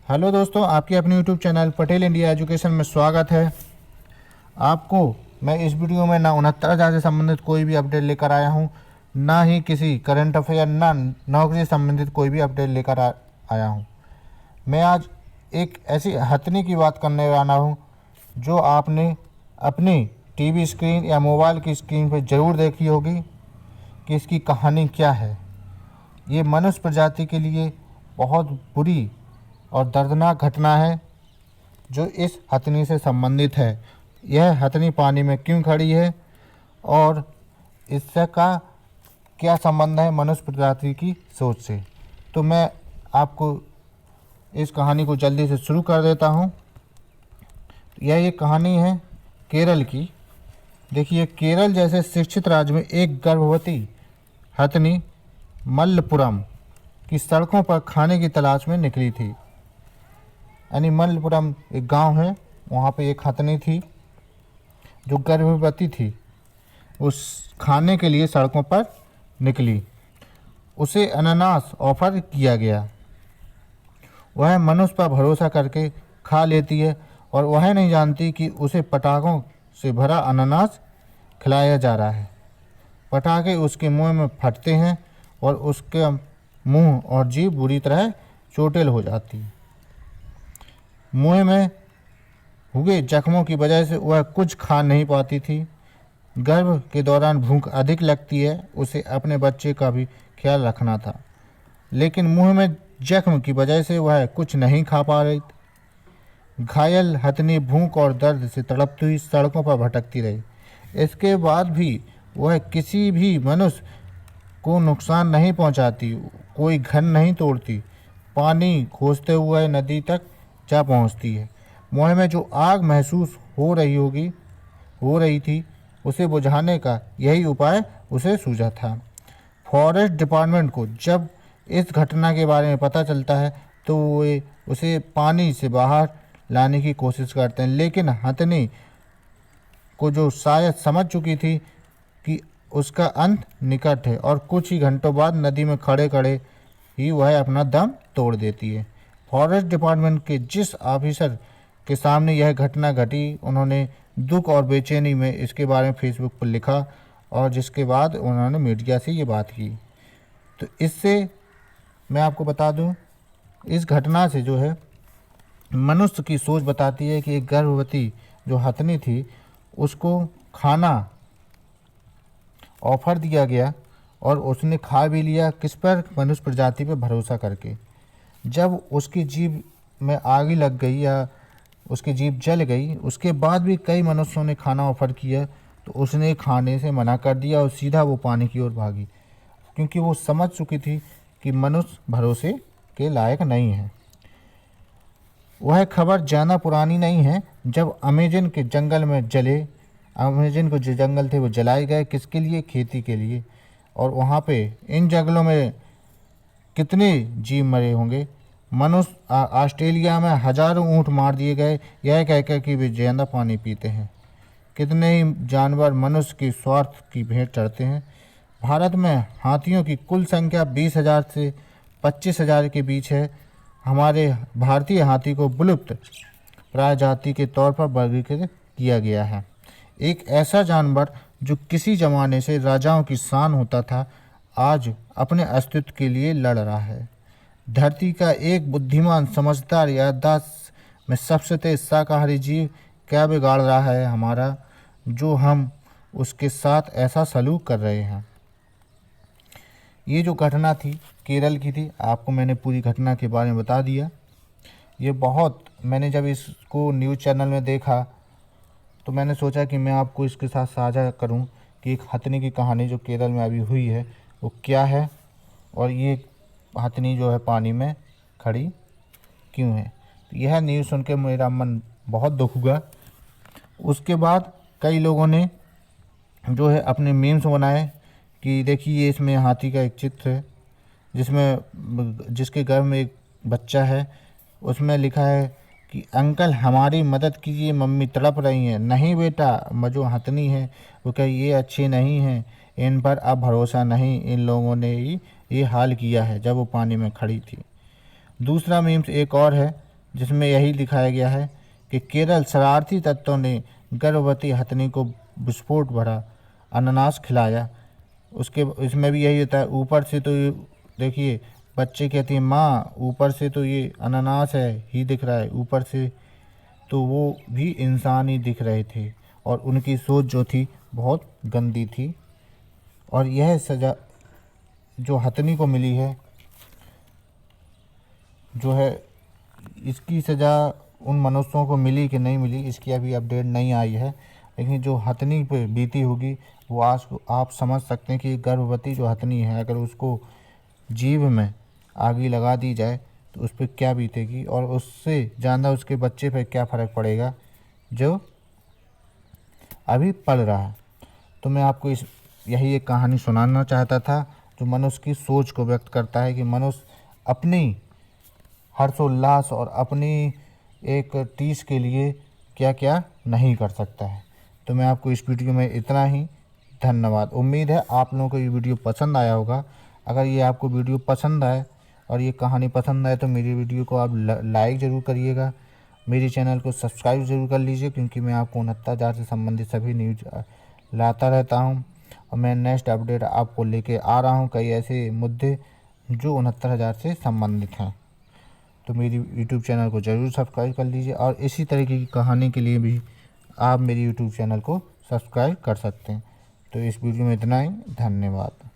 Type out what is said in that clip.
Hello दोस्तों, आपके अपने YouTube channel Patel India education में स्वागत है। आपको मैं इस वीडियो में ना 69,000 से संबंधित कोई भी अपडेट लेकर आया हूँ, ना ही किसी करंट अफेयर ना नौकरी से संबंधित कोई भी अपडेट लेकर आया हूँ। मैं आज एक ऐसी हथनी की बात करने वाला हूँ जो आपने अपनी टीवी स्क्रीन या मोबाइल की स्क्रीन पर ज़रूर देखी होगी कि इसकी कहानी क्या है। ये मनुष्य प्रजाति के लिए बहुत बुरी और दर्दनाक घटना है जो इस हथनी से संबंधित है। यह हथनी पानी में क्यों खड़ी है और इससे का क्या संबंध है मनुष्य प्रजाति की सोच से। तो मैं आपको इस कहानी को जल्दी से शुरू कर देता हूँ। यह एक कहानी है केरल की। देखिए, केरल जैसे शिक्षित राज्य में एक गर्भवती हथनी मल्लपुरम की सड़कों पर खाने की तलाश में निकली थी। यानी मल्लपुरम एक गांव है, वहाँ पे एक हथनी थी जो गर्भवती थी। उस खाने के लिए सड़कों पर निकली। उसे अनानास ऑफर किया गया। वह मनुष्य पर भरोसा करके खा लेती है और वह नहीं जानती कि उसे पटाखों से भरा अनानास खिलाया जा रहा है। पटाखे उसके मुंह में फटते हैं और उसके मुंह और जीभ बुरी तरह चोटिल हो जाती है। मुंह में हुए जख्मों की वजह से वह कुछ खा नहीं पाती थी। गर्भ के दौरान भूख अधिक लगती है, उसे अपने बच्चे का भी ख्याल रखना था, लेकिन मुंह में जख्म की वजह से वह कुछ नहीं खा पा रही थी। घायल हथनी भूख और दर्द से तड़पती हुई सड़कों पर भटकती रही। इसके बाद भी वह किसी भी मनुष्य को नुकसान नहीं पहुंचाती, कोई घर नहीं तोड़ती। पानी खोजते हुए नदी तक जा पहुंचती है। मुंह में जो आग महसूस हो रही थी उसे बुझाने का यही उपाय उसे सूझा था। फॉरेस्ट डिपार्टमेंट को जब इस घटना के बारे में पता चलता है तो वे उसे पानी से बाहर लाने की कोशिश करते हैं, लेकिन हथनी को जो शायद समझ चुकी थी कि उसका अंत निकट है और कुछ ही घंटों बाद नदी में खड़े खड़े ही वह अपना दम तोड़ देती है। फॉरेस्ट डिपार्टमेंट के जिस ऑफिसर के सामने यह घटना घटी, उन्होंने दुख और बेचैनी में इसके बारे में फेसबुक पर लिखा और जिसके बाद उन्होंने मीडिया से ये बात की। तो इससे मैं आपको बता दूं, इस घटना से जो है मनुष्य की सोच बताती है कि एक गर्भवती जो हथनी थी उसको खाना ऑफर दिया गया और उसने खा भी लिया। किस पर? मनुष्य प्रजाति पर भरोसा करके। जब उसकी जीभ में आग लग गई या उसकी जीभ जल गई, उसके बाद भी कई मनुष्यों ने खाना ऑफर किया तो उसने खाने से मना कर दिया और सीधा वो पानी की ओर भागी, क्योंकि वो समझ चुकी थी कि मनुष्य भरोसे के लायक नहीं है। वह खबर ज़्यादा पुरानी नहीं है जब अमेजन के जंगल में अमेजन के जो जंगल थे वो जलाए गए। किसके लिए? खेती के लिए। और वहाँ पे इन जंगलों में कितने जीव मरे होंगे। मनुष्य ऑस्ट्रेलिया में हजारों ऊँट मार दिए गए, यह कहकर कि वे ज़्यादा पानी पीते हैं। कितने ही जानवर मनुष्य की स्वार्थ की भेंट चढ़ते हैं। भारत में हाथियों की कुल संख्या 20,000 से 25,000 के बीच है। हमारे भारतीय हाथी को विलुप्त प्राय जाति के तौर पर वर्गीकृत किया गया है। एक ऐसा जानवर जो किसी ज़माने से राजाओं की शान होता था, आज अपने अस्तित्व के लिए लड़ रहा है। धरती का एक बुद्धिमान, समझदार, याददाश्त में सबसे तेज शाकाहारी जीव क्या बिगाड़ रहा है हमारा, जो हम उसके साथ ऐसा सलूक कर रहे हैं। ये जो घटना थी केरल की थी, आपको मैंने पूरी घटना के बारे में बता दिया। ये मैंने जब इसको न्यूज़ चैनल में देखा तो मैंने सोचा कि मैं आपको इसके साथ साझा करूं कि एक हथनी की कहानी जो केरल में अभी हुई है वो क्या है और ये हथनी जो है पानी में खड़ी क्यों है। तो यह न्यूज़ सुन के मेरा मन बहुत दुख हुआ। उसके बाद कई लोगों ने जो है अपने मीम्स बनाए कि देखिए इसमें हाथी का एक चित्र है जिसके गर्भ में एक बच्चा है। उसमें लिखा है कि अंकल हमारी मदद कीजिए, मम्मी तड़प रही हैं। नहीं बेटा, जो हथनी है वो कहे ये अच्छे नहीं हैं, इन पर अब भरोसा नहीं, इन लोगों ने ही ये हाल किया है जब वो पानी में खड़ी थी। दूसरा मीम्स एक और है जिसमें यही दिखाया गया है कि केरल शरारती तत्वों ने गर्भवती हथनी को विस्फोट भरा अनानास खिलाया। उसके इसमें भी यही होता है, ऊपर से तो ये देखिए बच्चे कहती है माँ ऊपर से तो ये अनानास है ही दिख रहा है, ऊपर से तो वो भी इंसान ही दिख रहे थे और उनकी सोच जो थी बहुत गंदी थी। और यह सज़ा जो हथनी को मिली है जो है, इसकी सज़ा उन मनुष्यों को मिली कि नहीं मिली इसकी अभी अपडेट नहीं आई है, लेकिन जो हथनी पे बीती होगी वो आज आप समझ सकते हैं कि गर्भवती जो हथनी है अगर उसको जीभ में आगी लगा दी जाए तो उस पर क्या बीतेगी और उससे ज़्यादा उसके बच्चे पर क्या फ़र्क पड़ेगा जो अभी पल रहा है। तो मैं आपको यही एक कहानी सुनाना चाहता था जो मनुष्य की सोच को व्यक्त करता है कि मनुष्य अपनी हर्षोल्लास और अपनी एक टीस के लिए क्या क्या नहीं कर सकता है। तो मैं आपको इस वीडियो में इतना ही, धन्यवाद। उम्मीद है आप लोगों को ये वीडियो पसंद आया होगा। अगर ये आपको वीडियो पसंद आए और ये कहानी पसंद आए तो मेरी वीडियो को आप लाइक ज़रूर करिएगा, मेरे चैनल को सब्सक्राइब ज़रूर कर लीजिए, क्योंकि मैं आपको 69,000 से संबंधित सभी न्यूज लाता रहता हूँ और मैं नेक्स्ट अपडेट आपको लेके आ रहा हूँ कई ऐसे मुद्दे जो 69,000 से संबंधित हैं। तो मेरी यूट्यूब चैनल को ज़रूर सब्सक्राइब कर लीजिए और इसी तरीके की कहानी के लिए भी आप मेरी यूट्यूब चैनल को सब्सक्राइब कर सकते हैं। तो इस वीडियो में इतना ही, धन्यवाद।